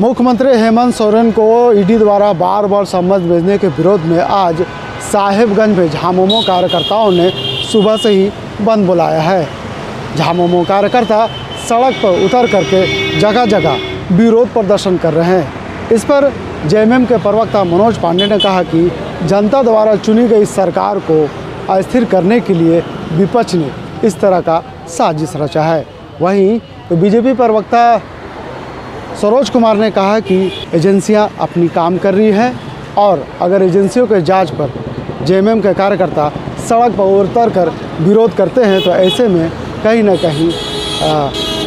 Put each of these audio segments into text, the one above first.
मुख्यमंत्री हेमंत सोरेन को ईडी द्वारा बार बार समन्स भेजने के विरोध में आज साहेबगंज में झामुमो कार्यकर्ताओं ने सुबह से ही बंद बुलाया है। झामुमो कार्यकर्ता सड़क पर उतर करके जगह जगह विरोध प्रदर्शन कर रहे हैं। इस पर जेएमएम के प्रवक्ता मनोज पांडे ने कहा कि जनता द्वारा चुनी गई सरकार को अस्थिर करने के लिए विपक्ष ने इस तरह का साजिश रचा है। वहीं बीजेपी प्रवक्ता सरोज कुमार ने कहा कि एजेंसियां अपनी काम कर रही हैं और अगर एजेंसियों के जांच पर जेएमएम के कार्यकर्ता सड़क पर उतर कर विरोध करते हैं तो ऐसे में कहीं ना कहीं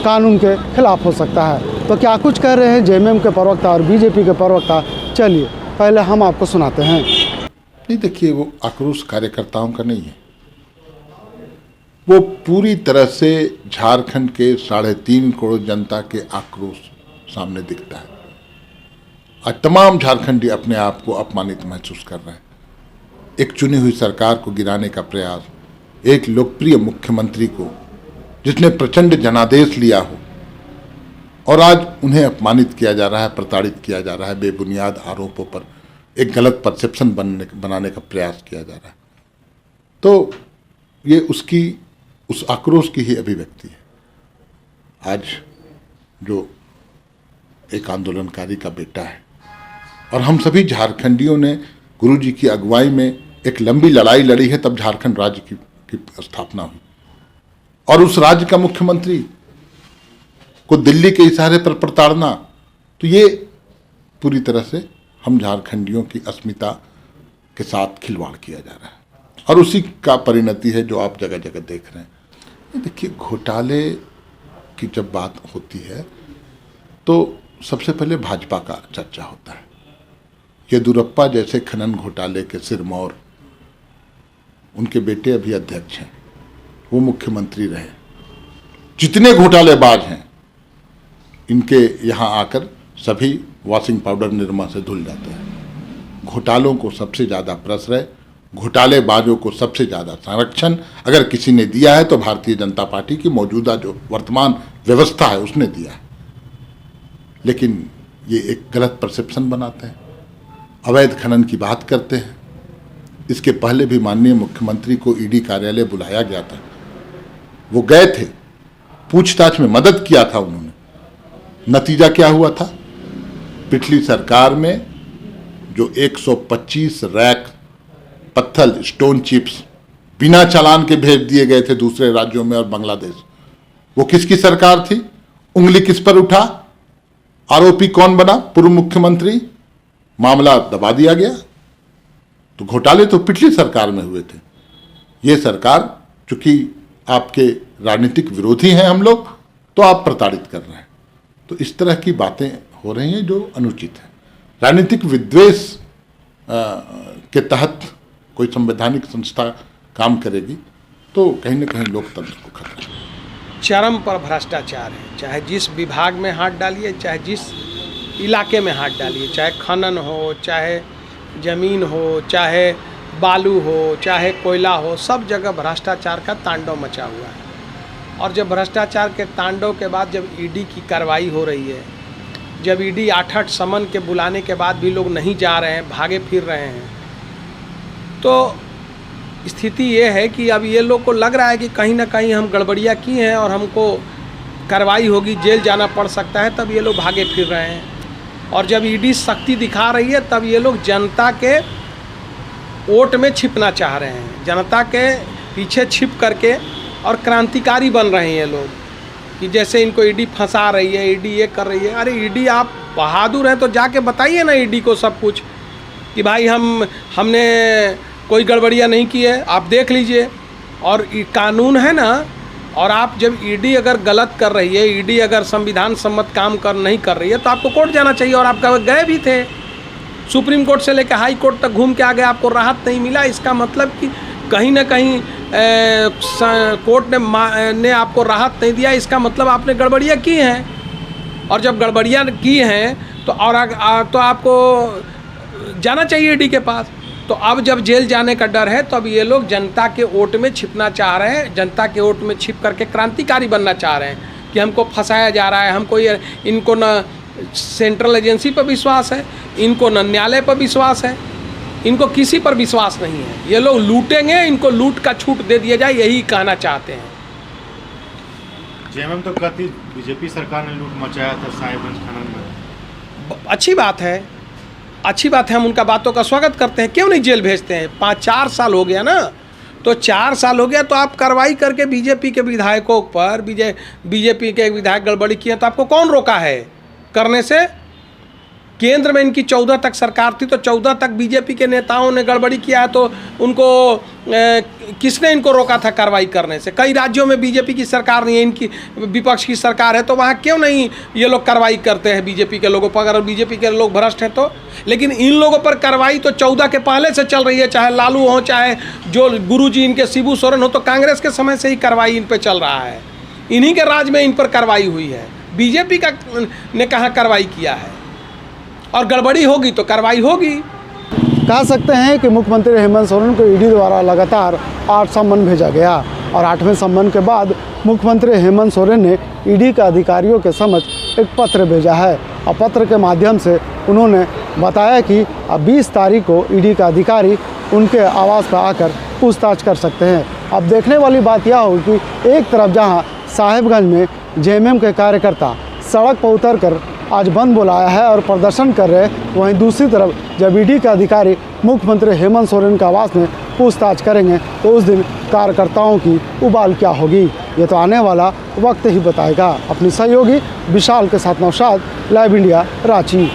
कानून के खिलाफ हो सकता है। तो क्या कुछ कह रहे हैं जेएमएम के प्रवक्ता और बीजेपी के प्रवक्ता, चलिए पहले हम आपको सुनाते हैं। नहीं, देखिए, वो आक्रोश कार्यकर्ताओं का नहीं है, वो पूरी तरह से झारखंड के 3.5 करोड़ जनता के आक्रोश सामने दिखता है। आज तमाम झारखंडी अपने आप को अपमानित महसूस कर रहे हैं। एक चुनी हुई सरकार को गिराने का प्रयास, एक लोकप्रिय मुख्यमंत्री को जिसने प्रचंड जनादेश लिया हो, और आज उन्हें अपमानित किया जा रहा है, प्रताड़ित किया जा रहा है, बेबुनियाद आरोपों पर एक गलत परसेप्शन बनाने का प्रयास किया जा रहा है। तो ये उस आक्रोश की ही अभिव्यक्ति है। आज जो एक आंदोलनकारी का बेटा है और हम सभी झारखंडियों ने गुरुजी की अगुवाई में एक लंबी लड़ाई लड़ी है, तब झारखंड राज्य की स्थापना हुई। और उस राज्य का मुख्यमंत्री को दिल्ली के इशारे पर प्रताड़ना, तो ये पूरी तरह से हम झारखंडियों की अस्मिता के साथ खिलवाड़ किया जा रहा है और उसी का परिणति है जो आप जगह जगह देख रहे हैं। देखिए, घोटाले की जब बात होती है तो सबसे पहले भाजपा का चर्चा होता है। येदियुरप्पा जैसे खनन घोटाले के सिरमौर, उनके बेटे अभी अध्यक्ष हैं, वो मुख्यमंत्री रहे। जितने घोटालेबाज हैं, इनके यहाँ आकर सभी वॉशिंग पाउडर निरमा से धुल जाते हैं। घोटालों को सबसे ज़्यादा प्रश्रय, घोटालेबाजों को सबसे ज़्यादा संरक्षण अगर किसी ने दिया है तो भारतीय जनता पार्टी की मौजूदा जो वर्तमान व्यवस्था है उसने दिया है। लेकिन ये एक गलत परसेप्शन बनाते हैं, अवैध खनन की बात करते हैं। इसके पहले भी माननीय मुख्यमंत्री को ईडी कार्यालय बुलाया गया था, वो गए थे, पूछताछ में मदद किया था उन्होंने। नतीजा क्या हुआ था? पिछली सरकार में जो 125 रैक पत्थर, स्टोन चिप्स बिना चालान के भेज दिए गए थे दूसरे राज्यों में और बांग्लादेश, वो किसकी सरकार थी? उंगली किस पर उठा? आरोपी कौन बना? पूर्व मुख्यमंत्री। मामला दबा दिया गया। तो घोटाले तो पिछली सरकार में हुए थे। ये सरकार, चूंकि आपके राजनीतिक विरोधी हैं हम लोग, तो आप प्रताड़ित कर रहे हैं। तो इस तरह की बातें हो रही हैं जो अनुचित है। राजनीतिक विद्वेष के तहत कोई संवैधानिक संस्था काम करेगी तो कहीं ना कहीं लोकतंत्र को खतरा है। चरम पर भ्रष्टाचार है, चाहे जिस विभाग में हाथ डालिए, चाहे जिस इलाके में हाथ डालिए, चाहे खनन हो, चाहे ज़मीन हो, चाहे बालू हो, चाहे कोयला हो, सब जगह भ्रष्टाचार का तांडव मचा हुआ है। और जब भ्रष्टाचार के तांडव के बाद जब ईडी की कार्रवाई हो रही है, जब ईडी 8 समन के बुलाने के बाद भी लोग नहीं जा रहे हैं, भागे फिर रहे हैं, तो स्थिति ये है कि अब ये लोग को लग रहा है कि कहीं ना कहीं हम गड़बड़ियाँ की हैं और हमको कार्रवाई होगी, जेल जाना पड़ सकता है, तब ये लोग भागे फिर रहे हैं। और जब ईडी शक्ति दिखा रही है तब ये लोग जनता के वोट में छिपना चाह रहे हैं, जनता के पीछे छिप करके और क्रांतिकारी बन रहे हैं ये लोग, कि जैसे इनको ईडी फंसा रही है, ईडी ये कर रही है। अरे ईडी, आप बहादुर हैं तो जाके बताइए ना ईडी को सब कुछ कि भाई हमने कोई गड़बड़ियाँ नहीं की है, आप देख लीजिए। और कानून है ना, और आप जब ईडी अगर गलत कर रही है, ईडी अगर संविधान सम्मत काम नहीं कर रही है तो आपको कोर्ट जाना चाहिए। और आप गए भी थे, सुप्रीम कोर्ट से लेकर हाई कोर्ट तक घूम के आ गए, आपको राहत नहीं मिला। इसका मतलब कि कहीं ना कहीं कोर्ट ने आपको राहत नहीं दिया, इसका मतलब आपने गड़बड़ियाँ की हैं। और जब गड़बड़ियाँ की हैं तो आपको जाना चाहिए ईडी के पास। तो अब जब जेल जाने का डर है तो अब ये लोग जनता के वोट में छिपना चाह रहे हैं, जनता के वोट में छिप करके क्रांतिकारी बनना चाह रहे हैं कि हमको फंसाया जा रहा है, हमको ये इनको न सेंट्रल एजेंसी पर विश्वास है, इनको न न्यायालय पर विश्वास है, इनको किसी पर विश्वास नहीं है। ये लोग लूटेंगे, इनको लूट का छूट दे दिया जाए, यही कहना चाहते हैं। जेएमएम तो कहती बीजेपी सरकार ने लूट मचाया था साहिबगंज खनन में। अच्छी बात है, अच्छी बात है, हम उनका बातों का स्वागत करते हैं। क्यों नहीं जेल भेजते हैं? 4 साल हो गया ना, तो 4 साल हो गया तो आप कार्रवाई करके बीजेपी के विधायकों पर, बीजेपी के विधायक गड़बड़ी किए तो आपको कौन रोका है करने से? केंद्र में इनकी 14 तक सरकार थी, तो 14 तक बीजेपी के नेताओं ने गड़बड़ी किया है, तो उनको किसने इनको रोका था कार्रवाई करने से? कई राज्यों में बीजेपी की सरकार नहीं है, इनकी विपक्ष की सरकार है, तो वहाँ क्यों नहीं ये लोग कार्रवाई करते हैं बीजेपी के लोगों पर, अगर बीजेपी के लोग भ्रष्ट हैं तो? लेकिन इन लोगों पर कार्रवाई तो 14 के पहले से चल रही है, चाहे लालू हो, चाहे जो गुरुजी इनके शिबू सोरेन हो, तो कांग्रेस के समय से ही कार्रवाई इन पर चल रहा है। इन्हीं के राज में इन पर कार्रवाई हुई है, बीजेपी का ने कहाँ कार्रवाई किया है? और गड़बड़ी होगी तो कार्रवाई होगी। कह सकते हैं कि मुख्यमंत्री हेमंत सोरेन को ईडी द्वारा लगातार 8 सम्मन भेजा गया और 8वें सम्मन के बाद मुख्यमंत्री हेमंत सोरेन ने ईडी के अधिकारियों के समक्ष एक पत्र भेजा है और पत्र के माध्यम से उन्होंने बताया कि अब 20 तारीख को ईडी का अधिकारी उनके आवास पर आकर पूछताछ कर सकते हैं। अब देखने वाली बात यह होगी कि एक तरफ जहां साहिबगंज में जेएमएम के कार्यकर्ता सड़क पर उतर कर आज बंद बुलाया है और प्रदर्शन कर रहे हैं, वहीं दूसरी तरफ जब ईडी के अधिकारी मुख्यमंत्री हेमंत सोरेन के आवास में पूछताछ करेंगे तो उस दिन कार्यकर्ताओं की उबाल क्या होगी, ये तो आने वाला वक्त ही बताएगा। अपनी सहयोगी विशाल के साथ नौशाद, लाइव इंडिया, रांची।